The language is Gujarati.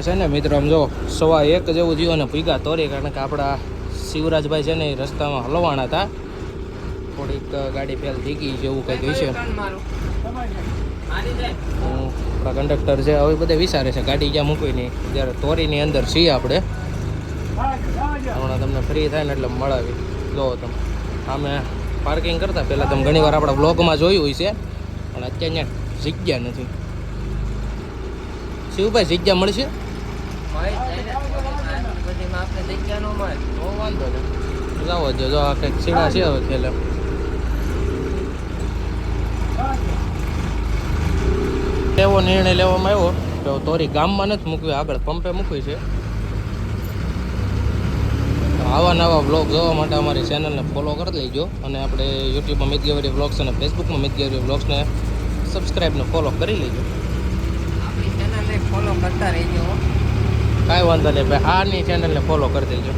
છે ને મિત્રો, આમ જો 1:15 જેવું થયું અને ભૂગા તોરી, કારણ કે આપણા શિવરાજભાઈ છે ને એ રસ્તામાં હલવાના હતા, થોડીક ગાડી ફેલ થઈ ગઈ જેવું કંઈક છે. આપણા કંડક્ટર છે હવે બધે વિચારે છે ગાડી ક્યાં મૂકવી નહીં, જ્યારે તોરીની અંદર છીએ આપણે. હમણાં તમને ફ્રી થાય ને એટલે મળાવી જો તમે. અમે પાર્કિંગ કરતા પહેલાં તમે ઘણીવાર આપણા બ્લોગમાં જોયું હોય છે, પણ અત્યારે ત્યાં જગ્યા નથી. શિવભાઈ જગ્યા મળશે? વાંધો નહીં, જાઓ જો આ કંઈક સીડા છે હવે ખેલે. એવો નિર્ણય લેવામાં આવ્યો કે તોરી ગામમાં નથી મૂકવી, આગળ પંપે મૂકવી છે. આવા નવા બ્લોગ જોવા માટે અમારી ચેનલને ફોલો કરી લેજો, અને આપણે યુટ્યુબમાં મિતગેવરી બ્લોગ્સ અને ફેસબુકમાં મિતગેવરી બ્લોગ્સને સબસ્ક્રાઈબને ફોલો કરી લેજો. આપણી ચેનલને ફોલો કરતા રહેજો. કાંઈ વાંધો નહીં ભાઈ, આની ચેનલને ફોલો કરી દેજો.